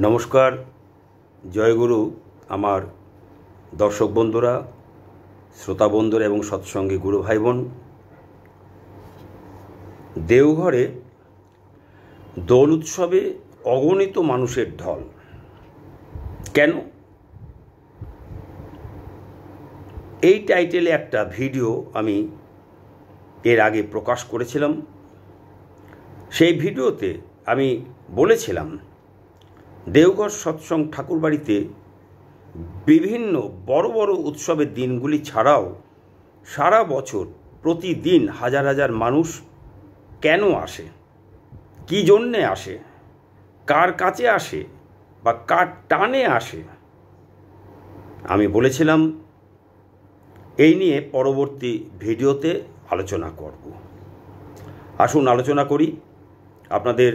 নমস্কার, জয়গুরু। আমার দর্শক বন্ধুরা, শ্রোতা বন্ধুরা এবং সৎসঙ্গী গুরু ভাই বোন, দেওঘরে দোল উৎসবে অগণিত মানুষের ঢল। কেন? এই টাইটেলে একটা ভিডিও আমি এর আগে প্রকাশ করেছিলাম। সেই ভিডিওতে আমি বলেছিলাম, দেওঘর সৎসঙ্গ ঠাকুরবাড়িতে বিভিন্ন বড় বড় উৎসবের দিনগুলি ছাড়াও সারা বছর প্রতিদিন হাজার হাজার মানুষ কেন আসে, কী জন্যে আসে, কার কাছে আসে বা কার টানে আসে। আমি বলেছিলাম এই নিয়ে পরবর্তী ভিডিওতে আলোচনা করব। আসুন আলোচনা করি। আপনাদের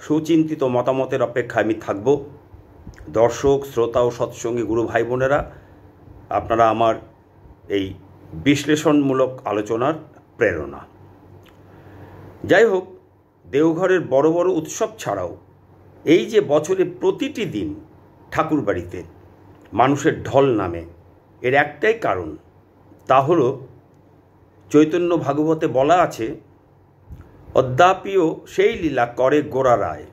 সুচিন্তিত মতামতের অপেক্ষায় আমি থাকব। দর্শক, শ্রোতা ও সৎসঙ্গী গুরু ভাই বোনেরা, আপনারা আমার এই বিশ্লেষণমূলক আলোচনার প্রেরণা। যাই হোক, দেওঘরের বড় বড় উৎসব ছাড়াও এই যে বছরে প্রতিটি দিন ঠাকুরবাড়িতে মানুষের ঢল নামে, এর একটাই কারণ, তা হল চৈতন্য ভাগবতে বলা আছে, অদ্যাপিও সেই লীলা করে গোরা রায়,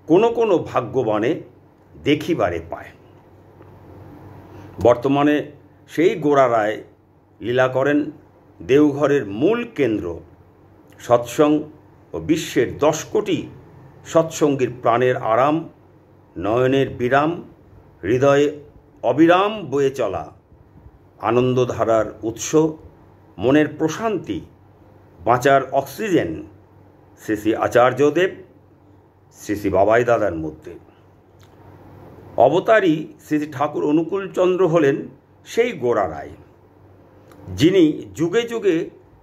কোনো কোনো ভাগ্যবানে দেখিবারে পায়। বর্তমানে সেই গোরা রায় লীলা করেন দেওঘরের মূল কেন্দ্র সৎসঙ্গ ও বিশ্বের 10 কোটি সৎসঙ্গীর প্রাণের আরাম, নয়নের বিরাম, হৃদয়ে অবিরাম বয়ে চলা আনন্দধারার উৎস, মনের প্রশান্তি, বাঁচার অক্সিজেন শ্রী শ্রী আচার্যদেব, শ্রী শ্রী বাবাই দাদার মধ্যে। অবতারী শ্রী শ্রী ঠাকুর অনুকূলচন্দ্র হলেন সেই গোরা রায়, যিনি যুগে যুগে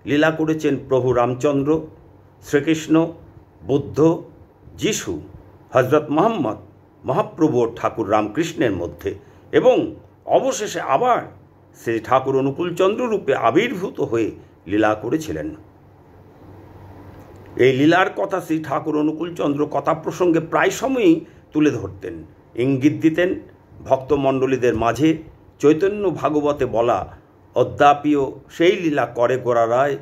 লীলা করেছেন প্রভু রামচন্দ্র, শ্রীকৃষ্ণ, বুদ্ধ, যিশু, হজরত মোহাম্মদ মহাপ্রভু ও ঠাকুর রামকৃষ্ণের মধ্যে, এবং অবশেষে আবার শ্রী ঠাকুর অনুকূলচন্দ্র রূপে আবির্ভূত হয়ে লীলা করেছিলেন। এই লীলার কথা শ্রী ঠাকুর অনুকূলচন্দ্র কথা প্রসঙ্গে প্রায় সময়ই তুলে ধরতেন, ইঙ্গিত দিতেন ভক্তমণ্ডলীদের মাঝে। চৈতন্য ভাগবতে বলা, অদ্যাপিও সেই লীলা করে গোরা রায়,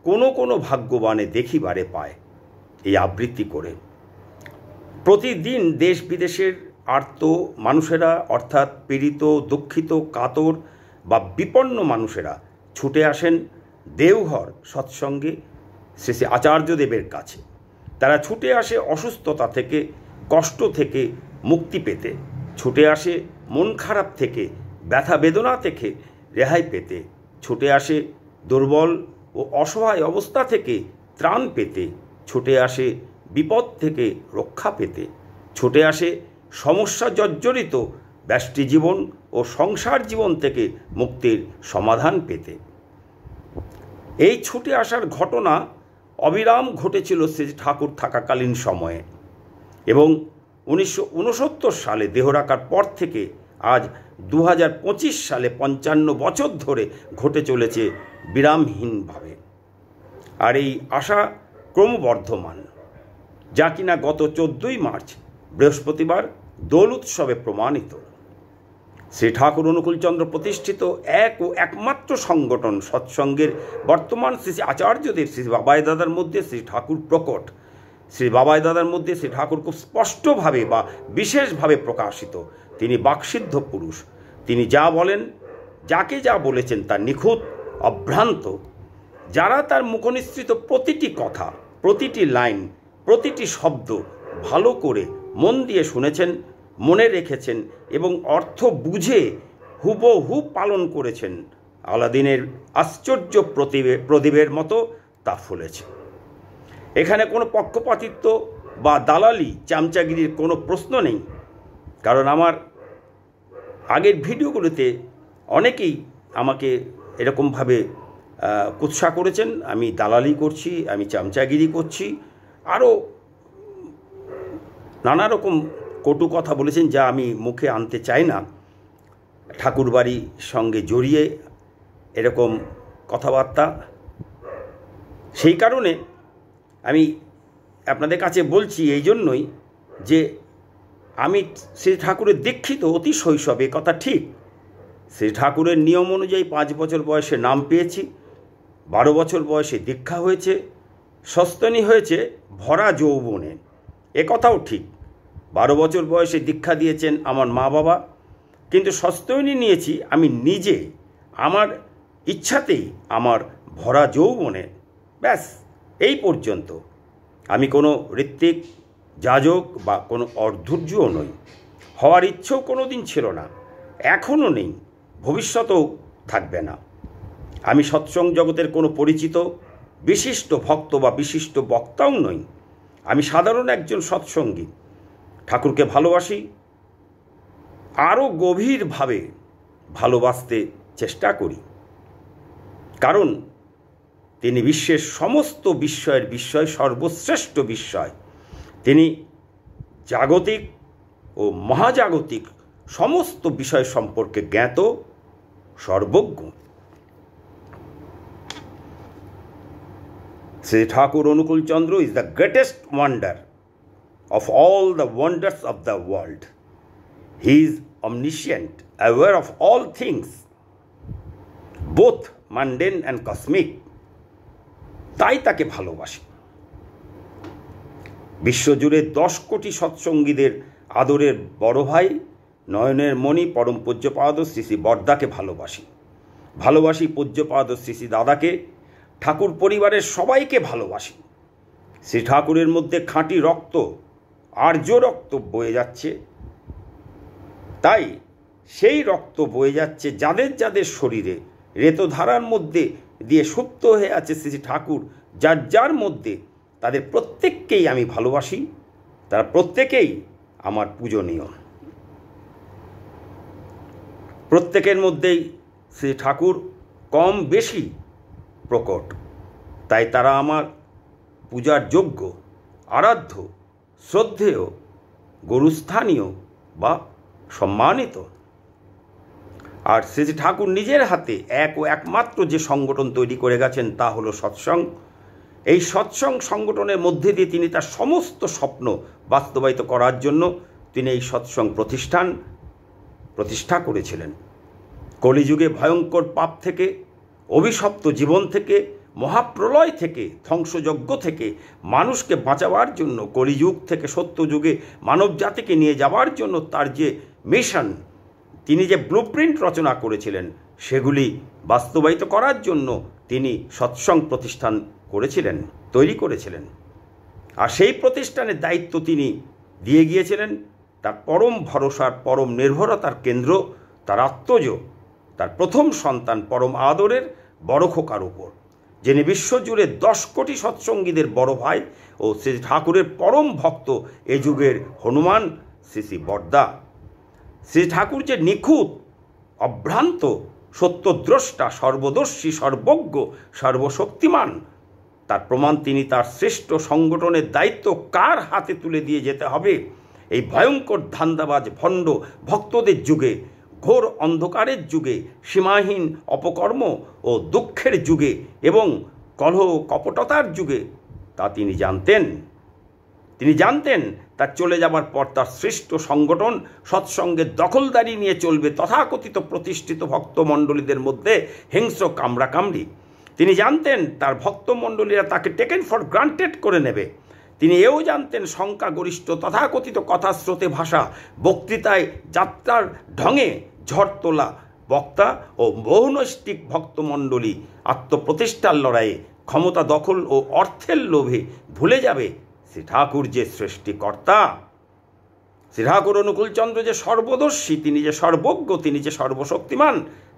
কোনো কোনো ভাগ্যবানে দেখিবারে পায়, এই আবৃত্তি করে প্রতিদিন দেশ বিদেশের আর্ত মানুষেরা, অর্থাৎ পীড়িত, দুঃখিত, কাতর বা বিপন্ন মানুষেরা ছুটে আসেন দেওঘর সৎসঙ্গে শ্রী শ্রী আচার্যদেবের কাছে। তারা ছুটে আসে অসুস্থতা থেকে, কষ্ট থেকে মুক্তি পেতে, ছুটে আসে মন খারাপ থেকে, ব্যথা বেদনা থেকে রেহাই পেতে, ছুটে আসে দুর্বল ও অসহায় অবস্থা থেকে ত্রাণ পেতে, ছুটে আসে বিপদ থেকে রক্ষা পেতে, ছুটে আসে সমস্যা জর্জরিত ব্যষ্টি জীবন ও সংসার জীবন থেকে মুক্তির সমাধান পেতে। এই ছুটে আসার ঘটনা অবিরাম ঘটেছিল শ্রী ঠাকুর থাকাকালীন সময়ে, এবং 1969 সালে দেহ রাখার পর থেকে আজ 2025 সালে 55 বছর ধরে ঘটে চলেছে বিরামহীনভাবে। আর এই আশা ক্রমবর্ধমান, যা কিনা গত 14ই মার্চ বৃহস্পতিবার দোল উৎসবে প্রমাণিত। শ্রী ঠাকুর অনুকূলচন্দ্র প্রতিষ্ঠিত এক ও একমাত্র সংগঠন সৎসঙ্গের বর্তমান শ্রী শ্রী আচার্যদেব, শ্রী বাবাই দাদার মধ্যে শ্রী ঠাকুর প্রকট। শ্রী বাবাই দাদার মধ্যে শ্রী ঠাকুর খুব স্পষ্টভাবে বা বিশেষভাবে প্রকাশিত। তিনি বাকসিদ্ধ পুরুষ। তিনি যা বলেন, যাকে যা বলেছেন তা নিখুঁত, অভ্রান্ত। যারা তার মুখনিসৃত প্রতিটি কথা, প্রতিটি লাইন, প্রতিটি শব্দ ভালো করে মন দিয়ে শুনেছেন, মনে রেখেছেন এবং অর্থ বুঝে হুবহু পালন করেছেন, আলাদিনের আশ্চর্য প্রদীপের মতো তা ফুলেছে। এখানে কোনো পক্ষপাতিত্ব বা দালালি, চামচাগিরির কোনো প্রশ্ন নেই। কারণ আমার আগের ভিডিওগুলোতে অনেকেই আমাকে এরকমভাবে কুৎসা করেছেন, আমি দালালি করছি, আমি চামচাগিরি করছি, আরও নানা রকম কটু কথা বলেছেন, যা আমি মুখে আনতে চাই না। ঠাকুরবাড়ির সঙ্গে জড়িয়ে এরকম কথাবার্তা, সেই কারণে আমি আপনাদের কাছে বলছি এই জন্যই যে আমি শ্রী ঠাকুরের দীক্ষিত অতি শৈশবে, কথা ঠিক। শ্রী ঠাকুরের নিয়ম অনুযায়ী 5 বছর বয়সে নাম পেয়েছি, 12 বছর বয়সে দীক্ষা হয়েছে, সস্তনী হয়েছে ভরা যৌবনে, কথাও ঠিক। 12 বছর বয়সে দীক্ষা দিয়েছেন আমার মা বাবা, কিন্তু সস্তনী নিয়েছি আমি নিজে, আমার ইচ্ছাতেই, আমার ভরা যৌবনে। ব্যাস, এই পর্যন্ত। আমি কোনো ঋত্বিক, যাজক বা কোনো অর্ধূর্যও নই, হওয়ার ইচ্ছেও কোনো দিন ছিল না, এখনও নেই, ভবিষ্যতেও থাকবে না। আমি সৎসঙ্গ জগতের কোনো পরিচিত বিশিষ্ট ভক্ত বা বিশিষ্ট বক্তাও নই। আমি সাধারণ একজন সৎসঙ্গী। ঠাকুরকে ভালোবাসি, আরও গভীরভাবে ভালোবাসতে চেষ্টা করি, কারণ তিনি বিশ্বের সমস্ত বিস্ময়ের বিস্ময়, সর্বশ্রেষ্ঠ বিস্ময়। তিনি জাগতিক ও মহাজাগতিক সমস্ত বিষয় সম্পর্কে জ্ঞাত, সর্বজ্ঞ। শ্রী ঠাকুর অনুকূল চন্দ্র is the greatest wonder of all the wonders of the world. He is omniscient, aware of all things, both mundane and cosmic. তাই তাকে ভালোবাসি। বিশ্বজুড়ে 10 কোটি সৎসঙ্গীদের আদরের বড় ভাই, নয়নের মণি পরম পূজ্যপাদ শ্রী শ্রী বরদাকে ভালোবাসি। ভালোবাসি পূজ্যপাদ শ্রী শ্রী দাদাকে, ঠাকুর পরিবারের সবাইকে ভালোবাসি। শ্রী ঠাকুরের মধ্যে খাঁটি রক্ত, আর্য রক্ত বয়ে যাচ্ছে, তাই সেই রক্ত বয়ে যাচ্ছে যাদের যাদের শরীরে, রেতধারার মধ্যে দিয়ে সুপ্ত হয়ে আছে শ্রী ঠাকুর যার যার মধ্যে, তাদের প্রত্যেককেই আমি ভালোবাসি, তারা প্রত্যেকেই আমার পূজনীয়। প্রত্যেকের মধ্যেই শ্রী ঠাকুর কম বেশি প্রকট, তাই তারা আমার পূজার যোগ্য, আরাধ্য, শ্রদ্ধেয়, গুরুস্থানীয় বা সম্মানিত। আর শ্রী ঠাকুর নিজের হাতে এক ও একমাত্র যে সংগঠন তৈরি করে গেছেন তা হলো সৎসঙ্গ। এই সৎসঙ্গ সংগঠনের মধ্যে দিয়ে তিনি তার সমস্ত স্বপ্ন বাস্তবায়িত করার জন্য তিনি এই সৎসঙ্গ প্রতিষ্ঠা করেছিলেন। কলিযুগে ভয়ঙ্কর পাপ থেকে, অভিশপ্ত জীবন থেকে, মহাপ্রলয় থেকে, ধ্বংসযজ্ঞ থেকে মানুষকে বাঁচাবার জন্য, কলিযুগ থেকে সত্যযুগে মানব জাতিকে নিয়ে যাওয়ার জন্য তার যে মিশন, তিনি যে ব্লুপ্রিন্ট রচনা করেছিলেন, সেগুলি বাস্তবায়িত করার জন্য তিনি সৎসঙ্গ প্রতিষ্ঠান তৈরি করেছিলেন। আর সেই প্রতিষ্ঠানের দায়িত্ব তিনি দিয়ে গিয়েছিলেন তার পরম ভরসার, পরম নির্ভরতার কেন্দ্র, তার আত্মজ, তার প্রথম সন্তান পরম আদরের বড় খোকার উপর, যিনি বিশ্বজুড়ে 10 কোটি সৎসঙ্গীদের বড় ভাই ও শ্রী ঠাকুরের পরম ভক্ত, এ যুগের হনুমান শ্রী শ্রী বরদা। শ্রী ঠাকুর যে নিখুঁত, অভ্রান্ত, সত্যদ্রষ্টা, সর্বদর্শী, সর্বজ্ঞ, সর্বশক্তিমান, তার প্রমাণ তিনি তার শ্রেষ্ঠ সংগঠনের দায়িত্ব কার হাতে তুলে দিয়ে যেতে হবে এই ভয়ঙ্কর ধান্দাবাজ ভণ্ড ভক্তদের যুগে, ঘোর অন্ধকারের যুগে, সীমাহীন অপকর্ম ও দুঃখের যুগে এবং কলহ কপটতার যুগে, তা তিনি জানতেন। তিনি জানতেন তার চলে যাবার পর তার শ্রেষ্ঠ সংগঠন সৎসঙ্গের দখলদারি নিয়ে চলবে তথাকথিত প্রতিষ্ঠিত ভক্তমণ্ডলীদের মধ্যে হিংস্র কামড়াকামড়ি। তিনি জানতেন তার ভক্তমণ্ডলীরা তাকে টেকেন ফর গ্রান্টেড করে নেবে। তিনি এও জানতেন সংখ্যাগরিষ্ঠ তথাকথিত কথাস্রোতে ভাষা, বক্তৃতায়, যাত্রার ঢঙে ঝড় তোলা বক্তা ও বহুনৈষ্ঠিক ভক্তমণ্ডলী আত্মপ্রতিষ্ঠার লড়াইয়ে, ক্ষমতা দখল ও অর্থের লোভে ভুলে যাবে শ্রী ঠাকুর যে সৃষ্টিকর্তা, শ্রী ঠাকুর অনুকূলচন্দ্র যে সর্বদর্শী, তিনি যে সর্বজ্ঞ, তিনি যে সর্বশক্তিমান,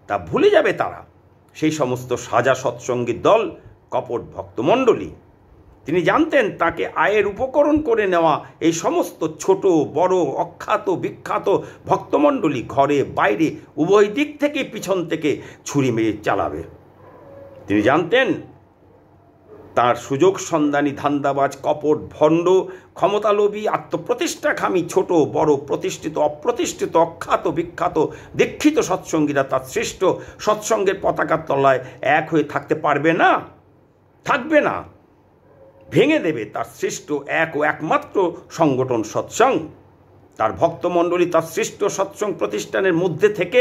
তা ভুলে যাবে তারা, সেই সমস্ত সাজা সৎসঙ্গীর দল, কপট ভক্তমণ্ডলী। তিনি জানতেন তাকে আয়ের উপকরণ করে নেওয়া এই সমস্ত ছোট বড়, অখ্যাত বিখ্যাত ভক্তমণ্ডলী ঘরে বাইরে উভয় দিক থেকে, পিছন থেকে ছুরি মেরে চালাবে। তিনি জানতেন তার সুযোগ সন্ধানী ধান্দাবাজ, কপট, ভণ্ড, ক্ষমতালোভী, আত্মপ্রতিষ্ঠাকামী ছোট বড়, প্রতিষ্ঠিত অপ্রতিষ্ঠিত, অখ্যাত বিখ্যাত, দীক্ষিত সৎসঙ্গীরা তার শ্রেষ্ঠ সৎসঙ্গের পতাকার তলায় এক হয়ে থাকতে পারবে না, থাকবে না, ভেঙে দেবে তার শ্রেষ্ঠ এক ও একমাত্র সংগঠন সৎসঙ্গ। তার ভক্তমণ্ডলী তার সৃষ্ট সৎসঙ্গ প্রতিষ্ঠানের মধ্যে থেকে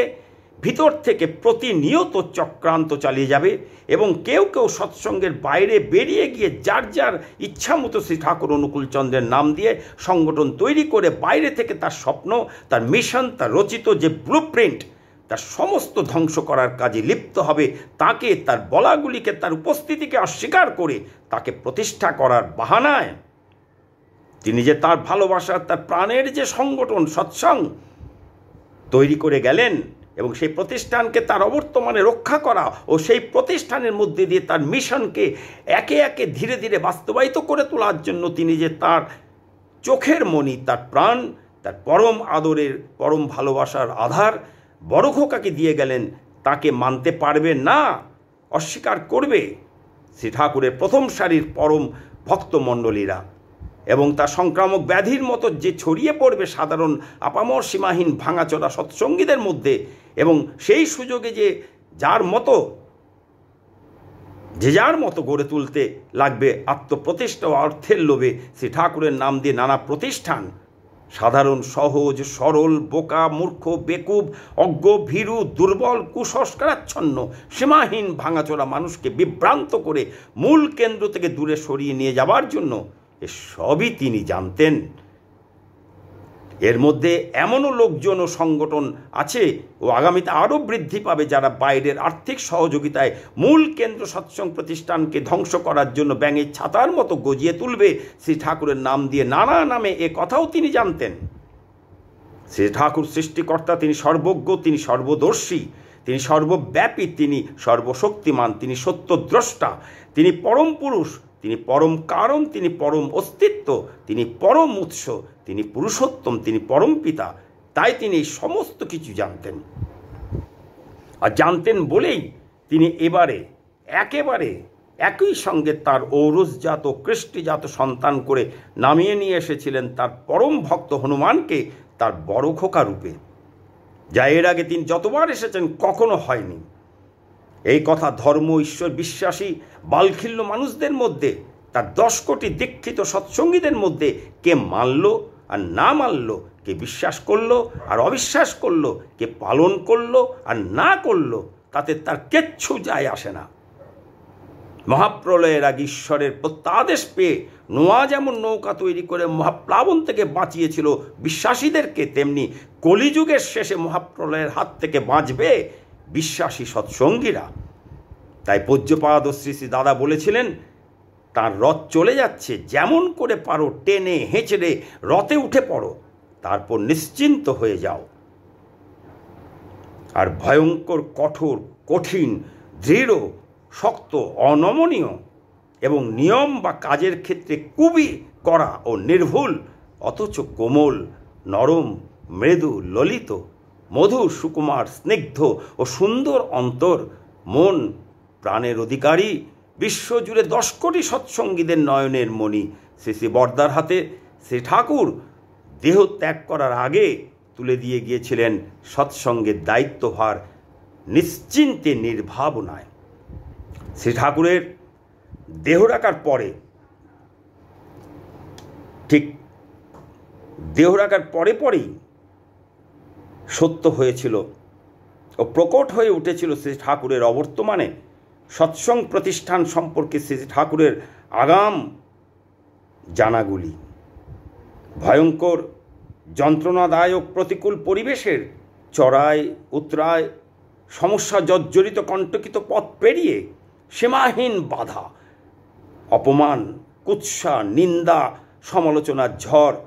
ভিতর থেকে প্রতিনিয়ত চক্রান্ত চালিয়ে যাবে এবং কেউ কেউ সৎসঙ্গের বাইরে বেরিয়ে গিয়ে যার যার ইচ্ছামতো শ্রী ঠাকুর অনুকূলচন্দ্রের নাম দিয়ে সংগঠন তৈরি করে বাইরে থেকে তার স্বপ্ন, তার মিশন, তার রচিত যে ব্লুপ্রিন্ট, তার সমস্ত ধ্বংস করার কাজে লিপ্ত হবে। তাকে, তার বলাগুলিকে, তার উপস্থিতিকে অস্বীকার করে তাকে প্রতিষ্ঠা করার বাহানায় তিনি যে তার ভালোবাসার, তার প্রাণের যে সংগঠন সৎসঙ্গ তৈরি করে গেলেন এবং সেই প্রতিষ্ঠানকে তার অবর্তমানে রক্ষা করা ও সেই প্রতিষ্ঠানের মধ্যে দিয়ে তার মিশনকে একে একে ধীরে ধীরে বাস্তবায়িত করে তোলার জন্য তিনি যে তার চোখের মণি, তার প্রাণ, তার পরম আদরের, পরম ভালোবাসার আধার বড় খোকাকে দিয়ে গেলেন, তাকে মানতে পারবে না, অস্বীকার করবে শ্রী ঠাকুরের প্রথম সারির পরম ভক্তমণ্ডলীরা এবং তার সংক্রামক ব্যাধির মতো যে ছড়িয়ে পড়বে সাধারণ আপামর সীমাহীন ভাঙাচোরা সৎসঙ্গীদের মধ্যে এবং সেই সুযোগে যে যার মতো গড়ে তুলতে লাগবে আত্মপ্রতিষ্ঠা ও অর্থের লোভে শ্রী ঠাকুরের নাম দিয়ে নানা প্রতিষ্ঠান সাধারণ, সহজ, সরল, বোকা, মূর্খ, বেকুব, অজ্ঞ, ভীরু, দুর্বল, কুসংস্কারাচ্ছন্ন সীমাহীন ভাঙাচোরা মানুষকে বিভ্রান্ত করে মূল কেন্দ্র থেকে দূরে সরিয়ে নিয়ে যাবার জন্য সবই তিনি জানতেন। এর মধ্যে এমনও লোকজন ও সংগঠন আছে ও আগামীতে আরও বৃদ্ধি পাবে যারা বাইরের আর্থিক সহযোগিতায় মূল কেন্দ্র সৎসঙ্গ প্রতিষ্ঠানকে ধ্বংস করার জন্য ব্যাঙের ছাতার মতো গজিয়ে তুলবে শ্রী ঠাকুরের নাম দিয়ে নানা নামে। এ কথাও তিনি জানতেন। শ্রী ঠাকুর সৃষ্টিকর্তা, তিনি সর্বজ্ঞ, তিনি সর্বদর্শী, তিনি সর্বব্যাপী, তিনি সর্বশক্তিমান, তিনি সত্যদ্রষ্টা, তিনি পরম পুরুষ, তিনি পরম কারণ, তিনি পরম অস্তিত্ব, তিনি পরম উৎস, তিনি পুরুষোত্তম, তিনি পরম পিতা। তাই তিনি এই সমস্ত কিছু জানতেন। আর জানতেন বলেই তিনি একেবারে একই সঙ্গে তার ঔরসজাত কৃষ্টিজাত সন্তান করে নামিয়ে নিয়ে এসেছিলেন তার পরম ভক্ত হনুমানকে তার বড় খোকা রূপে, যা এর আগে তিনি যতবার এসেছেন কখনো হয়নি। এই কথা ধর্ম ঈশ্বর বিশ্বাসী বালখিল্য মানুষদের মধ্যে, তার 10 কোটি দীক্ষিত সৎসঙ্গীদের মধ্যে কে মানল আর না মানল, কে বিশ্বাস করলো আর অবিশ্বাস করলো, কে পালন করলো আর না করলো, তাতে তার কিচ্ছু যায় আসে না। মহাপ্রলয়ের আগে ঈশ্বরের প্রত্যাদেশ পেয়ে নোয়া যেমন নৌকা তৈরি করে মহাপ্লাবন থেকে বাঁচিয়েছিল বিশ্বাসীদেরকে, তেমনি কলিযুগের শেষে মহাপ্রলয়ের হাত থেকে বাঁচবে বিশ্বাসী সৎসঙ্গীরা। তাই পূজ্যপাদ ও শ্রী শ্রী দাদা বলেছিলেন, তার রথ চলে যাচ্ছে, যেমন করে পারো টেনে হেঁচড়ে রথে উঠে পড়ো, তারপর নিশ্চিন্ত হয়ে যাও। আর ভয়ঙ্কর, কঠোর, কঠিন, দৃঢ়, শক্ত, অনমনীয় এবং নিয়ম বা কাজের ক্ষেত্রে খুবই কড়া ও নির্ভুল, অথচ কোমল, নরম, মৃদু, ললিত, মধুর, সুকুমার, স্নিগ্ধ ও সুন্দর অন্তর, মন, প্রাণের অধিকারী, বিশ্বজুড়ে 10 কোটি সৎসঙ্গীদের নয়নের মণি শ্রী শ্রী বর্দার হাতে শ্রী ঠাকুর দেহ ত্যাগ করার আগে তুলে দিয়ে গিয়েছিলেন সৎসঙ্গের দায়িত্বভার নিশ্চিন্তে, নির্ভাবনায়। শ্রী ঠাকুরের দেহ রাখার পরে, ঠিক দেহ রাখার পরেই সত্য হয়েছিল ও প্রকট হয়ে উঠেছিল শ্রী ঠাকুরের অবর্তমানে সৎসঙ্গ প্রতিষ্ঠান সম্পর্কে শ্রী ঠাকুরের আগাম জানাগুলি। ভয়ঙ্কর, যন্ত্রণাদায়ক, প্রতিকূল পরিবেশের চড়াই উতরায়, সমস্যা জর্জরিত কণ্টকিত পথ পেরিয়ে সীমাহীন বাধা, অপমান, কুৎসা, নিন্দা, সমালোচনার ঝড়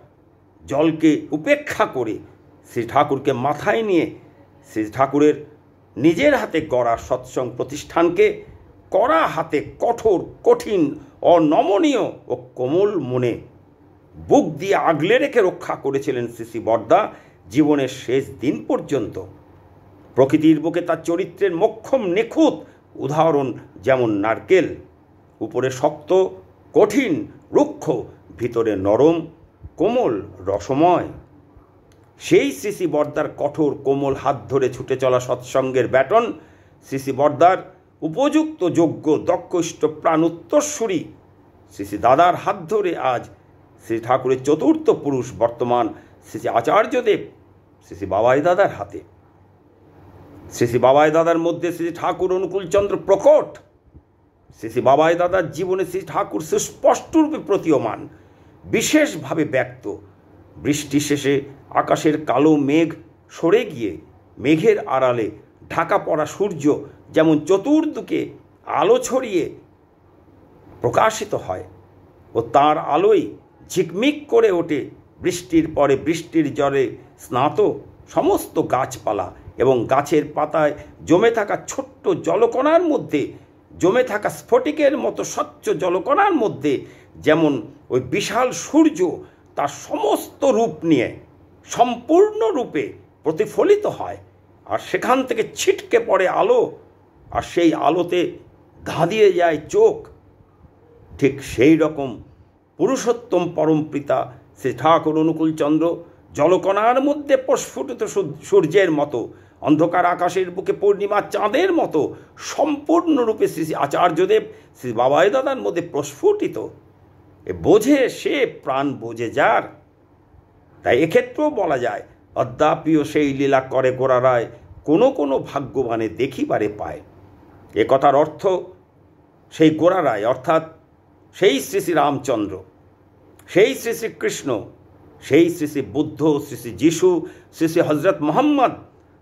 জলকে উপেক্ষা করে শ্রী ঠাকুরকে মাথায় নিয়ে শ্রী ঠাকুরের নিজের হাতে গড়া সৎসঙ্গ প্রতিষ্ঠানকে কড়া হাতে, কঠোর, কঠিন, অনমনীয় ও কোমল মনে বুক দিয়ে আগলে রেখে রক্ষা করেছিলেন শ্রী শ্রী বর্দা জীবনের শেষ দিন পর্যন্ত। প্রকৃতির বুকে তার চরিত্রের মোক্ষম নিখুঁত উদাহরণ যেমন নারকেল, উপরে শক্ত, কঠিন, রুক্ষ, ভিতরে নরম, কোমল, রসময়। সেই শ্রী শ্রী বর্দার কঠোর কোমল হাত ধরে ছুটে চলা সৎসঙ্গের ব্যাটন শ্রী শ্রী বর্দার উপযুক্ত, যোগ্য, দক্ষ, ইষ্টপ্রাণ উত্তরসূরি শ্রী শ্রী দাদার হাত ধরে আজ শ্রী ঠাকুরের চতুর্থ পুরুষ বর্তমান শ্রী শ্রী আচার্যদেব শ্রী শ্রী বাবাই দাদার হাতে। শ্রী শ্রী বাবাই দাদার মধ্যে শ্রী ঠাকুর অনুকূলচন্দ্র প্রকট। শ্রী শ্রী বাবাই দাদার জীবনে শ্রী ঠাকুর সুস্পষ্টরূপে প্রতীয়মান, বিশেষভাবে ব্যক্ত। বৃষ্টি শেষে আকাশের কালো মেঘ সরে গিয়ে মেঘের আড়ালে ঢাকা পড়া সূর্য যেমন চতুর্দিকে আলো ছড়িয়ে প্রকাশিত হয় ও তার আলোয় ঝিকমিক করে ওঠে বৃষ্টির পরে বৃষ্টির জলে স্নাত সমস্ত গাছপালা এবং গাছের পাতায় জমে থাকা ছোট্ট জলকণার মধ্যে, জমে থাকা স্ফটিকের মতো স্বচ্ছ জলকণার মধ্যে যেমন ওই বিশাল সূর্য তার সমস্ত রূপ নিয়ে সম্পূর্ণরূপে প্রতিফলিত হয়, আর সেখান থেকে ছিটকে পড়ে আলো, আর সেই আলোতে ধাঁধিয়ে যায় চোখ। ঠিক সেই রকম পুরুষোত্তম পরমপিতা শ্রী ঠাকুর অনুকূলচন্দ্র জলকণার মধ্যে প্রস্ফুটিত সূর্যের মতো, অন্ধকার আকাশের বুকে পূর্ণিমার চাঁদের মতো সম্পূর্ণরূপে শ্রী শ্রী আচার্যদেব শ্রী বাবাই দাদার মধ্যে প্রস্ফুটিত। এ বোঝে সে, প্রাণ বোঝে যার। তাই এক্ষেত্রেও বলা যায়, অদ্যাপিও সেই লীলা করে গোড়ারায়, কোনো কোনো ভাগ্যবানে দেখিবারে পায়। এ কথার অর্থ সেই গোড়ারায় অর্থাৎ সেই শ্রী শ্রী রামচন্দ্র, সেই শ্রী শ্রী কৃষ্ণ, সেই শ্রী শ্রী বুদ্ধ, শ্রী শ্রী যিশু, শ্রী শ্রী হজরত মোহাম্মদ,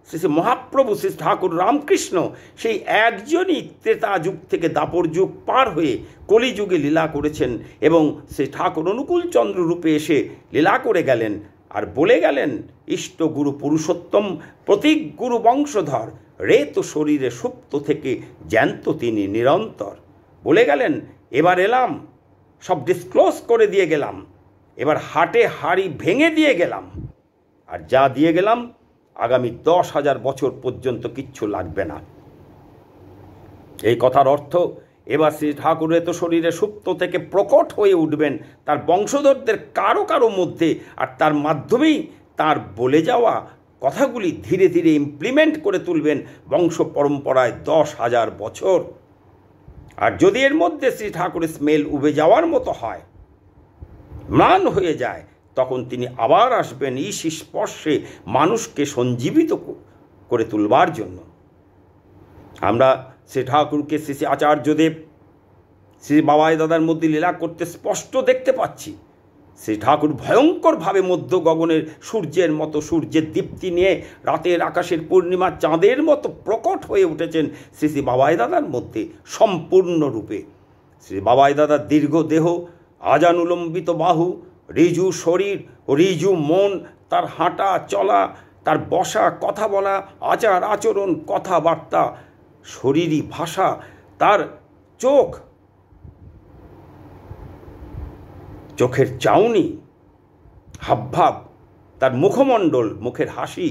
শ্রী শ্রী মহাপ্রভু শ্রী ঠাকুর রামকৃষ্ণ, সেই একজনই ত্রেতা যুগ থেকে দাপর যুগ পার হয়ে কলিযুগে লীলা করেছেন এবং শ্রী ঠাকুর অনুকূলচন্দ্র রূপে এসে লীলা করে গেলেন আর বলে গেলেন, ইষ্ট গুরু পুরুষোত্তম প্রতীক গুরু বংশধর, রেত শরীরে সুপ্ত থেকে জ্যান্ত তিনি নিরন্তর। বলে গেলেন, এবার এলাম, সব ডিসক্লোজ করে দিয়ে গেলাম, এবার হাটে হাড়ি ভেঙে দিয়ে গেলাম, আর যা দিয়ে গেলাম আগামী 10,000 বছর পর্যন্ত কিচ্ছু লাগবে না। এই কথার অর্থ, এবার শ্রী ঠাকুর এত শরীরে সুপ্ত থেকে প্রকট হয়ে উঠবেন তার বংশধরদের কারো কারো মধ্যে, আর তার মাধ্যমেই তার বলে যাওয়া কথাগুলি ধীরে ধীরে ইমপ্লিমেন্ট করে তুলবেন বংশ পরম্পরায় 10,000 বছর। আর যদি এর মধ্যে শ্রী ঠাকুরের স্মেল উবে যাওয়ার মতো হয়, ম্লান হয়ে যায়, তখন তিনি আবার আসবেন ঈশ স্পর্শে মানুষকে সঞ্জীবিত করে তুলবার জন্য। আমরা শ্রী ঠাকুরকে শ্রী শ্রী আচার্যদেব শ্রী বাবাই দাদার মধ্যে লীলা করতে স্পষ্ট দেখতে পাচ্ছি। শ্রী ঠাকুর ভয়ঙ্করভাবে মধ্য গগনের সূর্যের মতো, সূর্যের দীপ্তি নিয়ে রাতের আকাশের পূর্ণিমার চাঁদের মতো প্রকট হয়ে উঠেছেন শ্রী শ্রী বাবাই দাদার মধ্যে সম্পূর্ণরূপে। শ্রী বাবাই দাদার দীর্ঘ দেহ, আজানুলম্বিত বাহু, ঋজু শরীর ও ঋজু মন, তার হাঁটা চলা, তার বসা, কথা বলা, আচার আচরণ, কথাবার্তা, শরীরী ভাষা, তার চোখের চাউনি, হাবভাব, তার মুখমণ্ডল, মুখের হাসি,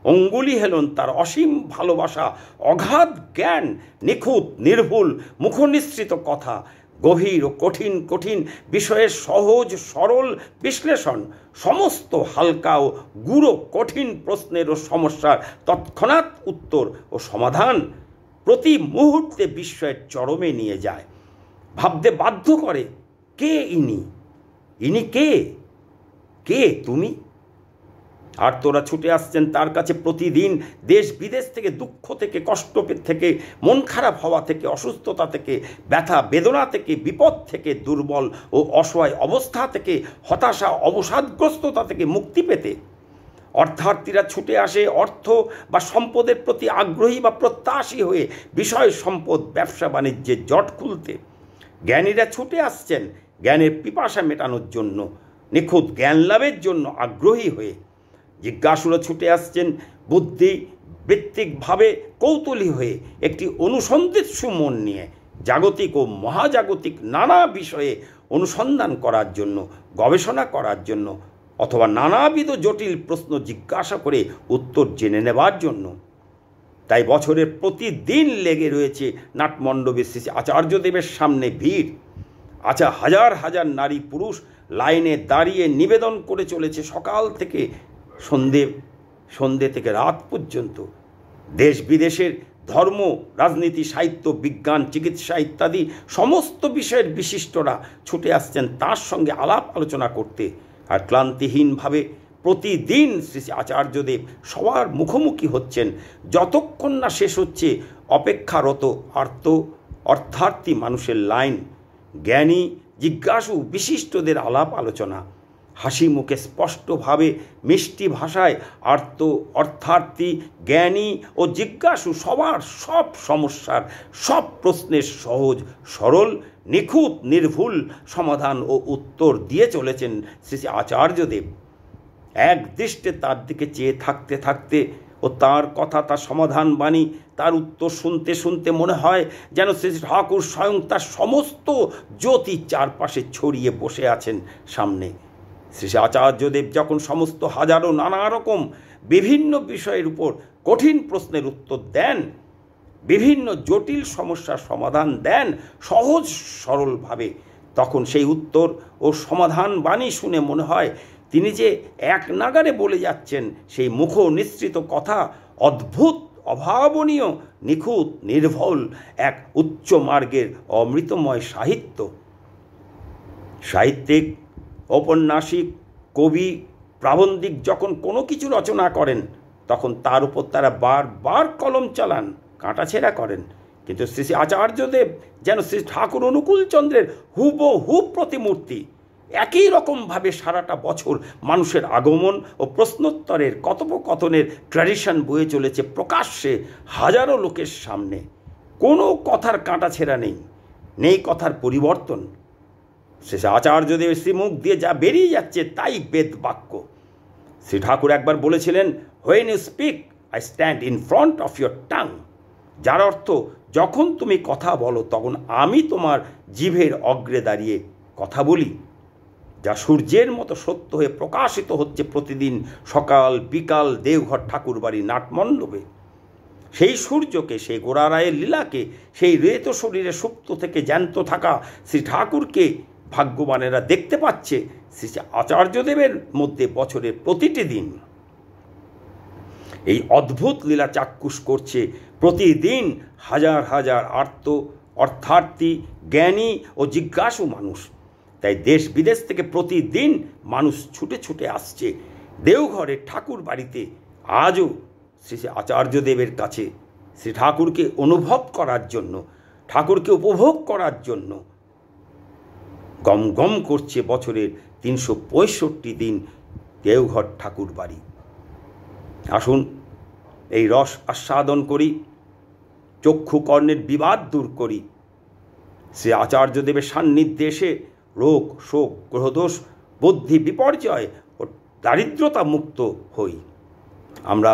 অঙ্গুলি হেলন, তার অসীম ভালোবাসা, অগাধ জ্ঞান, নিখুঁত নির্ভুল মুখনিসৃত কথা, গভীর ও কঠিন কঠিন বিষয়ের সহজ সরল বিশ্লেষণ, সমস্ত হালকা ও গুঁড়ো কঠিন প্রশ্নের ও সমস্যার তৎক্ষণাৎ উত্তর ও সমাধান প্রতি মুহূর্তে বিস্ময়ের চরমে নিয়ে যায়, ভাবতে বাধ্য করে, কে ইনি? ইনি কে? কে তুমি? আর তোরা ছুটে আসছেন তার কাছে প্রতিদিন, দেশ বিদেশ থেকে, দুঃখ থেকে, কষ্ট থেকে, মন খারাপ হওয়া থেকে, অসুস্থতা থেকে, ব্যথা বেদনা থেকে, বিপদ থেকে, দুর্বল ও অসহায় অবস্থা থেকে, হতাশা অবসাদগ্রস্ততা থেকে মুক্তি পেতে। অর্থার্থীরা ছুটে আসে অর্থ বা সম্পদের প্রতি আগ্রহী বা প্রত্যাশী হয়ে বিষয় সম্পদ, ব্যবসা বাণিজ্যের জট খুলতে। জ্ঞানীরা ছুটে আসছেন জ্ঞানের পিপাসা মেটানোর জন্য, নিখুঁত জ্ঞান লাভের জন্য আগ্রহী হয়ে। জিজ্ঞাসুরা ছুটে আসছেন বুদ্ধি ভিত্তিকভাবে কৌতূহলী হয়ে, একটি অনুসন্ধিৎসু মন নিয়ে জাগতিক ও মহাজাগতিক নানা বিষয়ে অনুসন্ধান করার জন্য, গবেষণা করার জন্য, অথবা নানাবিধ জটিল প্রশ্ন জিজ্ঞাসা করে উত্তর জেনে নেবার জন্য। তাই বছরের প্রতিদিন লেগে রয়েছে নাটমণ্ডপে শ্রী আচার্যদেবের সামনে ভিড়। আচ্ছা, হাজার হাজার নারী পুরুষ লাইনে দাঁড়িয়ে নিবেদন করে চলেছে সকাল থেকে সন্ধে থেকে রাত পর্যন্ত। দেশ বিদেশের ধর্ম, রাজনীতি, সাহিত্য, বিজ্ঞান, চিকিৎসা ইত্যাদি সমস্ত বিষয়ের বিশিষ্টরা ছুটে আসছেন তার সঙ্গে আলাপ আলোচনা করতে। আর ক্লান্তিহীনভাবে প্রতিদিন শ্রী শ্রী আচার্যদেব সবার মুখোমুখি হচ্ছেন, যতক্ষণ না শেষ হচ্ছে অপেক্ষারত অর্থার্থী মানুষের লাইন, জ্ঞানী জিজ্ঞাসু বিশিষ্টদের আলাপ আলোচনা, হাসি মুখে স্পষ্টভাবে মিষ্টি ভাষায় অর্থার্থী জ্ঞানী ও জিজ্ঞাসু সবার সব সমস্যার সব প্রশ্নের সহজ সরল নিখুঁত নির্ভুল সমাধান ও উত্তর দিয়ে চলেছেন শ্রী শ্রী আচার্যদেব। এক দৃষ্টে তার দিকে চেয়ে থাকতে থাকতে ও তার কথা, তার সমাধান বাণী, তার উত্তর শুনতে শুনতে মনে হয় যেন শ্রী ঠাকুর স্বয়ং তার সমস্ত জ্যোতি চারপাশে ছড়িয়ে বসে আছেন সামনে। শ্রী শ্রী আচার্যদেব যখন সমস্ত হাজারো নানা রকম বিভিন্ন বিষয়ের উপর কঠিন প্রশ্নের উত্তর দেন, বিভিন্ন জটিল সমস্যার সমাধান দেন সহজ সরলভাবে, তখন সেই উত্তর ও সমাধান বাণী শুনে মনে হয় তিনি যে এক নাগারে বলে যাচ্ছেন সেই মুখ নিঃসৃত কথা অদ্ভুত অভাবনীয় নিখুঁত নির্ভুল এক উচ্চ মার্গের অমৃতময় সাহিত্য। সাহিত্যিক, ঔপন্যাসিক, কবি, প্রাবন্ধিক যখন কোনো কিছু রচনা করেন তখন তার উপর তারা বারবার কলম চালান, কাটাছেঁড়া করেন, কিন্তু শ্রী শ্রী আচার্যদেব যেন শ্রী ঠাকুর অনুকূলচন্দ্রের হুবহু প্রতিমূর্তি। একই রকমভাবে সারাটা বছর মানুষের আগমন ও প্রশ্নোত্তরের কথোপকথনের ট্র্যাডিশন বয়ে চলেছে প্রকাশ্যে হাজারো লোকের সামনে। কোনো কথার কাটাছেঁড়া নেই কথার পরিবর্তন। শ্রী আচার্যদেবের শ্রীমুখ দিয়ে যা বেরিয়ে যাচ্ছে তাই বেদ বাক্য। শ্রী ঠাকুর একবার বলেছিলেন, when you speak I stand in front of your tongue, যার অর্থ যখন তুমি কথা বলো তখন আমি তোমার জিভের অগ্রে দাঁড়িয়ে কথা বলি, যা সূর্যের মতো সত্য হয়ে প্রকাশিত হচ্ছে প্রতিদিন সকাল বিকাল দেওঘর ঠাকুরবাড়ি নাটমণ্ডপে। সেই সূর্যকে, সেই গোড়ারায়ের লীলাকে, সেই রেত শরীরে সুপ্ত থেকে জ্যান্ত থাকা শ্রী ঠাকুরকে ভাগ্যবানেরা দেখতে পাচ্ছে শ্রী আচার্যদেবের মধ্যে বছরের প্রতিটি দিন। এই অদ্ভুত লীলা চাক্ষুষ করছে প্রতিদিন হাজার হাজার অর্থার্থী জ্ঞানী ও জিজ্ঞাসু মানুষ। তাই দেশ বিদেশ থেকে প্রতিদিন মানুষ ছুটে ছুটে আসছে দেওঘরের ঠাকুর বাড়িতে আজও শ্রী শ্রী আচার্যদেবের কাছে শ্রী ঠাকুরকে অনুভব করার জন্য, ঠাকুরকে উপভোগ করার জন্য। গম গম করছে বছরের 365 দিন দেওঘর ঠাকুর বাড়ি। আসুন এই রস আস্বাদন করি, চক্ষু কর্ণের বিবাদ দূর করি, শ্রী আচার্যদেবের সান্নিধ্যে এসে রোগ শোক গ্রহদোষ বুদ্ধি বিপর্যয় ও দারিদ্রতা মুক্ত হই, আমরা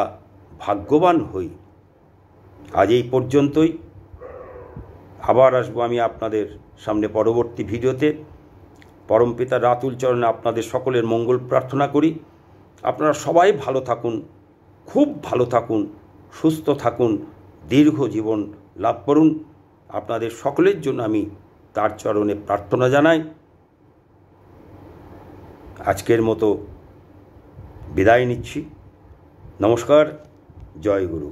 ভাগ্যবান হই। আজ এই পর্যন্তই। আবার আসবো আমি আপনাদের সামনে পরবর্তী ভিডিওতে। পরমপিতা রাতুল চরণে আপনাদের সকলের মঙ্গল প্রার্থনা করি। আপনারা সবাই ভালো থাকুন, খুব ভালো থাকুন, সুস্থ থাকুন, দীর্ঘ জীবন লাভ করুন। আপনাদের সকলের জন্য আমি তার চরণে প্রার্থনা জানাই। আজকের মতো বিদায় নিচ্ছি। নমস্কার, জয় গুরু।